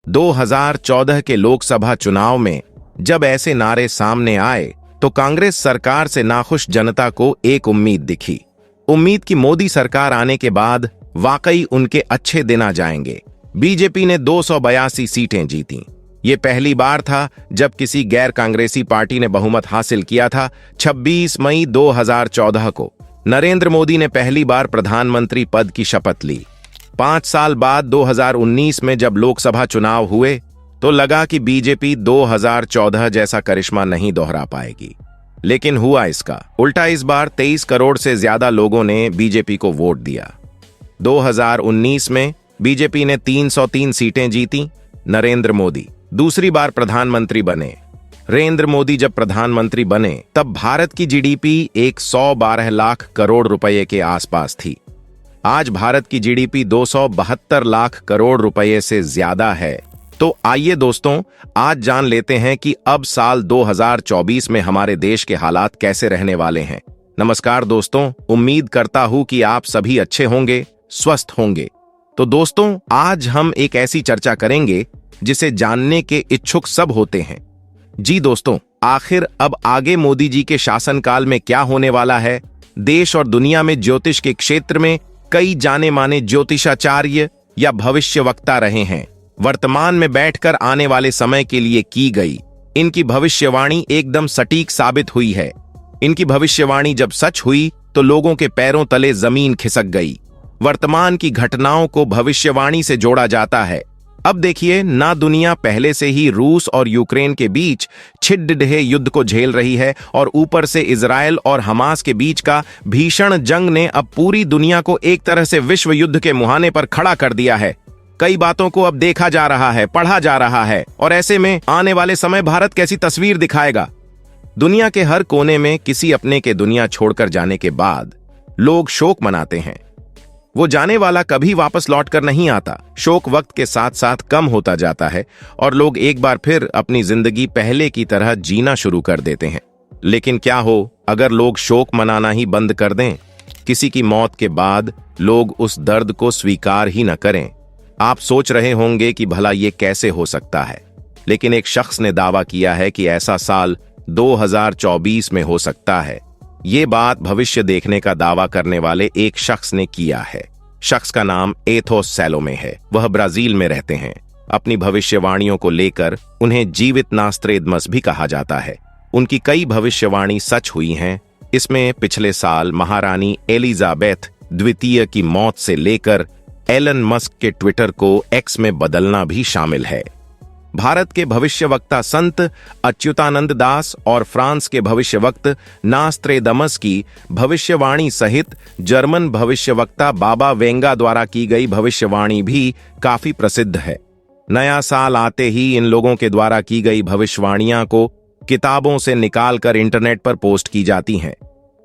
2014 के लोकसभा चुनाव में जब ऐसे नारे सामने आए तो कांग्रेस सरकार से नाखुश जनता को एक उम्मीद दिखी। उम्मीद की मोदी सरकार आने के बाद वाकई उनके अच्छे दिन आ जाएंगे। बीजेपी ने 282 सीटें जीतीं। ये पहली बार था जब किसी गैर कांग्रेसी पार्टी ने बहुमत हासिल किया था। 26 मई 2014 को नरेंद्र मोदी ने पहली बार प्रधानमंत्री पद की शपथ ली। 5 साल बाद 2019 में जब लोकसभा चुनाव हुए तो लगा कि बीजेपी 2014 जैसा करिश्मा नहीं दोहरा पाएगी, लेकिन हुआ इसका उल्टा। इस बार 23 करोड़ से ज्यादा लोगों ने बीजेपी को वोट दिया। 2019 में बीजेपी ने 303 सीटें जीती। नरेंद्र मोदी दूसरी बार प्रधानमंत्री बने। नरेंद्र मोदी जब प्रधानमंत्री बने तब भारत की जीडीपी 112 लाख करोड़ रुपए के आसपास थी। आज भारत की जीडीपी 272 लाख करोड़ रुपए से ज्यादा है। तो आइए दोस्तों, आज जान लेते हैं कि अब साल 2024 में हमारे देश के हालात कैसे रहने वाले हैं। नमस्कार दोस्तों, उम्मीद करता हूं कि आप सभी अच्छे होंगे, स्वस्थ होंगे। तो दोस्तों, आज हम एक ऐसी चर्चा करेंगे जिसे जानने के इच्छुक सब होते हैं। जी दोस्तों, आखिर अब आगे मोदी जी के शासनकाल में क्या होने वाला है। देश और दुनिया में ज्योतिष के क्षेत्र में कई जाने माने ज्योतिषाचार्य या भविष्यवक्ता रहे हैं। वर्तमान में बैठकर आने वाले समय के लिए की गई इनकी भविष्यवाणी एकदम सटीक साबित हुई है। इनकी भविष्यवाणी जब सच हुई तो लोगों के पैरों तले जमीन खिसक गई। वर्तमान की घटनाओं को भविष्यवाणी से जोड़ा जाता है। अब देखिए, ना दुनिया पहले से ही रूस और यूक्रेन के बीच छिड़ढे युद्ध को झेल रही है और ऊपर से इजराइल और हमास के बीच का भीषण जंग ने अब पूरी दुनिया को एक तरह से विश्व युद्ध के मुहाने पर खड़ा कर दिया है। कई बातों को अब देखा जा रहा है, पढ़ा जा रहा है, और ऐसे में आने वाले समय भारत कैसी तस्वीर दिखाएगा। दुनिया के हर कोने में किसी अपने के दुनिया छोड़कर जाने के बाद लोग शोक मनाते हैं। वो जाने वाला कभी वापस लौटकर नहीं आता। शोक वक्त के साथ साथ कम होता जाता है और लोग एक बार फिर अपनी जिंदगी पहले की तरह जीना शुरू कर देते हैं। लेकिन क्या हो अगर लोग शोक मनाना ही बंद कर दें? किसी की मौत के बाद लोग उस दर्द को स्वीकार ही न करें। आप सोच रहे होंगे कि भला ये कैसे हो सकता है, लेकिन एक शख्स ने दावा किया है कि ऐसा साल 2024 में हो सकता है। ये बात भविष्य देखने का दावा करने वाले एक शख्स ने किया है। शख्स का नाम एथोस सैलोमे है। वह ब्राजील में रहते हैं। अपनी भविष्यवाणियों को लेकर उन्हें जीवित नास्त्रेदमस भी कहा जाता है। उनकी कई भविष्यवाणी सच हुई हैं। इसमें पिछले साल महारानी एलिजाबेथ द्वितीय की मौत से लेकर एलन मस्क के ट्विटर को एक्स में बदलना भी शामिल है। भारत के भविष्यवक्ता संत अच्युतानंद दास और फ्रांस के भविष्यवक्त नास्त्रेदमस की भविष्यवाणी सहित जर्मन भविष्यवक्ता बाबा वेंगा द्वारा की गई भविष्यवाणी भी काफी प्रसिद्ध है। नया साल आते ही इन लोगों के द्वारा की गई भविष्यवाणियां को किताबों से निकालकर इंटरनेट पर पोस्ट की जाती हैं।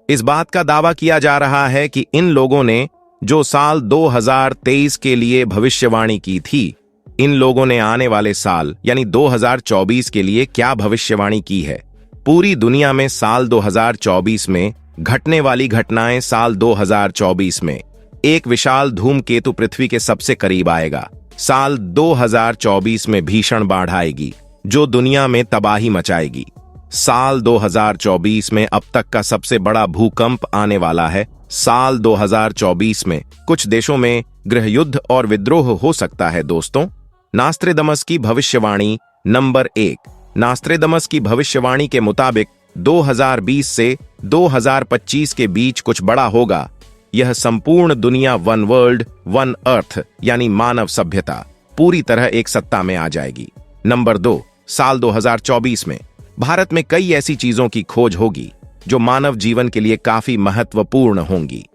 इस बात का दावा किया जा रहा है कि इन लोगों ने जो साल 2023 के लिए भविष्यवाणी की थी, इन लोगों ने आने वाले साल यानी 2024 के लिए क्या भविष्यवाणी की है। पूरी दुनिया में साल 2024 में घटने वाली घटनाएं साल 2024 में एक विशाल धूमकेतु पृथ्वी के सबसे करीब आएगा। साल 2024 में भीषण बाढ़ आएगी जो दुनिया में तबाही मचाएगी। साल 2024 में अब तक का सबसे बड़ा भूकंप आने वाला है। साल 2024 में कुछ देशों में गृहयुद्ध और विद्रोह हो सकता है। दोस्तों, नास्त्रेदमस की भविष्यवाणी नंबर 1। नास्त्रेदमस की भविष्यवाणी के मुताबिक 2020 से 2025 के बीच कुछ बड़ा होगा। यह संपूर्ण दुनिया वन वर्ल्ड वन अर्थ यानी मानव सभ्यता पूरी तरह एक सत्ता में आ जाएगी। नंबर 2। साल 2024 में भारत में कई ऐसी चीजों की खोज होगी जो मानव जीवन के लिए काफी महत्वपूर्ण होंगी।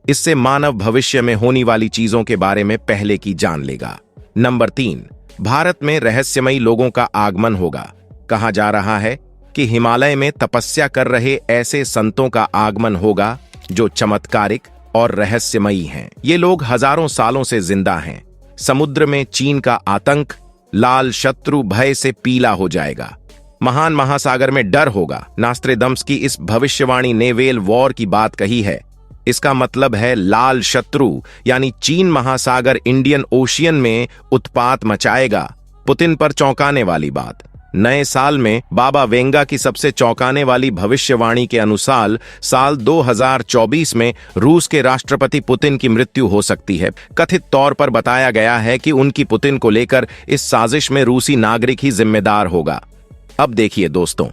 इससे मानव भविष्य में होने वाली चीजों के बारे में पहले की जान लेगा। नंबर 3। भारत में रहस्यमयी लोगों का आगमन होगा। कहा जा रहा है कि हिमालय में तपस्या कर रहे ऐसे संतों का आगमन होगा जो चमत्कारिक और रहस्यमयी हैं। ये लोग हजारों सालों से जिंदा हैं। समुद्र में चीन का आतंक लाल शत्रु भय से पीला हो जाएगा। महान महासागर में डर होगा। नास्त्रेदम्स की इस भविष्यवाणी ने वेल वॉर की बात कही है। इसका मतलब है लाल शत्रु यानी चीन महासागर इंडियन ओशियन में उत्पात मचाएगा। पुतिन पर चौंकाने वाली बात। नए साल में बाबा वेंगा की सबसे चौंकाने वाली भविष्यवाणी के अनुसार साल 2024 में रूस के राष्ट्रपति पुतिन की मृत्यु हो सकती है। कथित तौर पर बताया गया है कि उनकी पुतिन को लेकर इस साजिश में रूसी नागरिक ही जिम्मेदार होगा। अब देखिए दोस्तों,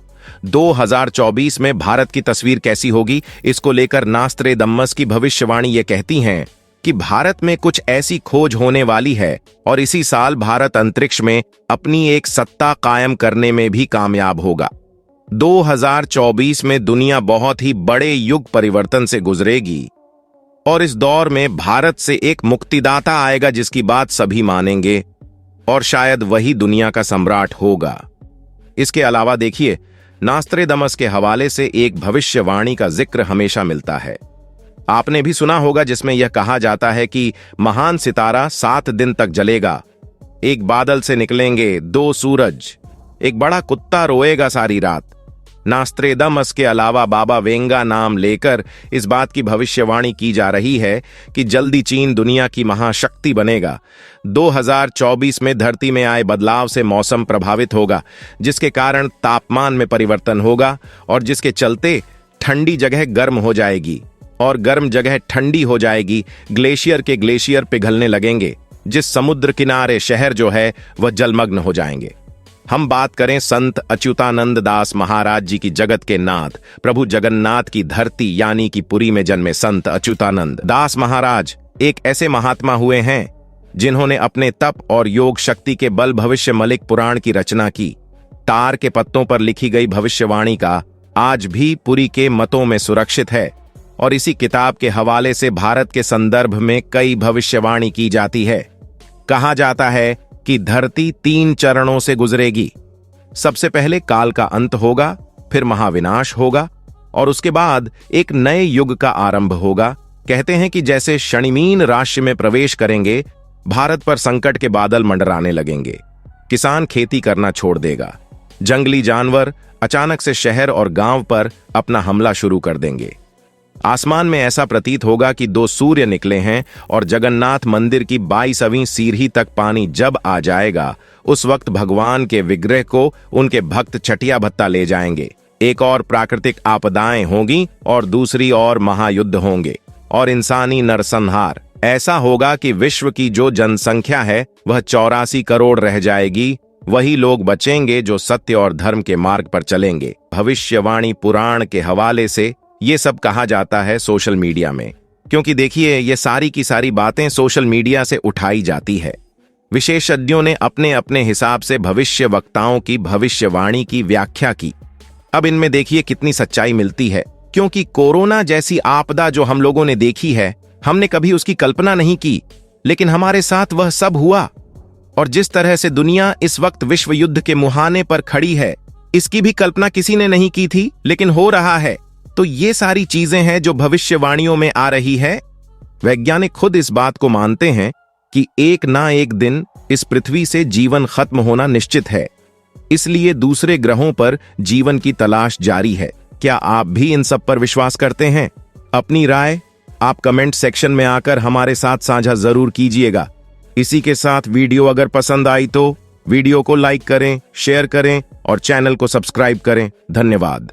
2024 में भारत की तस्वीर कैसी होगी, इसको लेकर नास्त्रेदम्मस की भविष्यवाणी ये कहती हैं कि भारत में कुछ ऐसी खोज होने वाली है और इसी साल भारत अंतरिक्ष में अपनी एक सत्ता कायम करने में भी कामयाब होगा। 2024 में दुनिया बहुत ही बड़े युग परिवर्तन से गुजरेगी और इस दौर में भारत से एक मुक्तिदाता आएगा जिसकी बात सभी मानेंगे और शायद वही दुनिया का सम्राट होगा। इसके अलावा देखिए, नास्त्रेदमस के हवाले से एक भविष्यवाणी का जिक्र हमेशा मिलता है। आपने भी सुना होगा जिसमें यह कहा जाता है कि महान सितारा 7 दिन तक जलेगा, एक बादल से निकलेंगे 2 सूरज, एक बड़ा कुत्ता रोएगा सारी रात। नास्त्रेदमस के अलावा बाबा वेंगा नाम लेकर इस बात की भविष्यवाणी की जा रही है कि जल्दी चीन दुनिया की महाशक्ति बनेगा। 2024 में धरती में आए बदलाव से मौसम प्रभावित होगा, जिसके कारण तापमान में परिवर्तन होगा और जिसके चलते ठंडी जगह गर्म हो जाएगी और गर्म जगह ठंडी हो जाएगी। ग्लेशियर के ग्लेशियर पिघलने लगेंगे, जिस समुद्र किनारे शहर जो है वह जलमग्न हो जाएंगे। हम बात करें संत अच्युतानंद दास महाराज जी की, जगत के नाथ प्रभु जगन्नाथ की धरती यानी कि पुरी में जन्मे संत अच्युतानंद दास महाराज एक ऐसे महात्मा हुए हैं जिन्होंने अपने तप और योग शक्ति के बल भविष्य मलिक पुराण की रचना की। तार के पत्तों पर लिखी गई भविष्यवाणी का आज भी पुरी के मतों में सुरक्षित है और इसी किताब के हवाले से भारत के संदर्भ में कई भविष्यवाणी की जाती है। कहा जाता है कि धरती 3 चरणों से गुजरेगी। सबसे पहले काल का अंत होगा, फिर महाविनाश होगा और उसके बाद एक नए युग का आरंभ होगा। कहते हैं कि जैसे शनिमीन राशि में प्रवेश करेंगे, भारत पर संकट के बादल मंडराने लगेंगे। किसान खेती करना छोड़ देगा, जंगली जानवर अचानक से शहर और गांव पर अपना हमला शुरू कर देंगे। आसमान में ऐसा प्रतीत होगा कि 2 सूर्य निकले हैं और जगन्नाथ मंदिर की 22वीं सीढ़ी तक पानी जब आ जाएगा, उस वक्त भगवान के विग्रह को उनके भक्त छटिया भत्ता ले जाएंगे। एक और प्राकृतिक आपदाएं होंगी और दूसरी और महायुद्ध होंगे और इंसानी नरसंहार। ऐसा होगा कि विश्व की जो जनसंख्या है वह 84 करोड़ रह जाएगी। वही लोग बचेंगे जो सत्य और धर्म के मार्ग पर चलेंगे। भविष्यवाणी पुराण के हवाले से ये सब कहा जाता है सोशल मीडिया में, क्योंकि देखिए ये सारी की सारी बातें सोशल मीडिया से उठाई जाती है। विशेषज्ञों ने अपने अपने हिसाब से भविष्य वक्ताओं की भविष्यवाणी की व्याख्या की। अब इनमें देखिए कितनी सच्चाई मिलती है, क्योंकि कोरोना जैसी आपदा जो हम लोगों ने देखी है, हमने कभी उसकी कल्पना नहीं की, लेकिन हमारे साथ वह सब हुआ। और जिस तरह से दुनिया इस वक्त विश्व युद्ध के मुहाने पर खड़ी है, इसकी भी कल्पना किसी ने नहीं की थी, लेकिन हो रहा है। तो ये सारी चीजें हैं जो भविष्यवाणियों में आ रही है। वैज्ञानिक खुद इस बात को मानते हैं कि एक ना एक दिन इस पृथ्वी से जीवन खत्म होना निश्चित है, इसलिए दूसरे ग्रहों पर जीवन की तलाश जारी है। क्या आप भी इन सब पर विश्वास करते हैं? अपनी राय आप कमेंट सेक्शन में आकर हमारे साथ साझा जरूर कीजिएगा। इसी के साथ वीडियो अगर पसंद आई तो वीडियो को लाइक करें, शेयर करें और चैनल को सब्सक्राइब करें। धन्यवाद।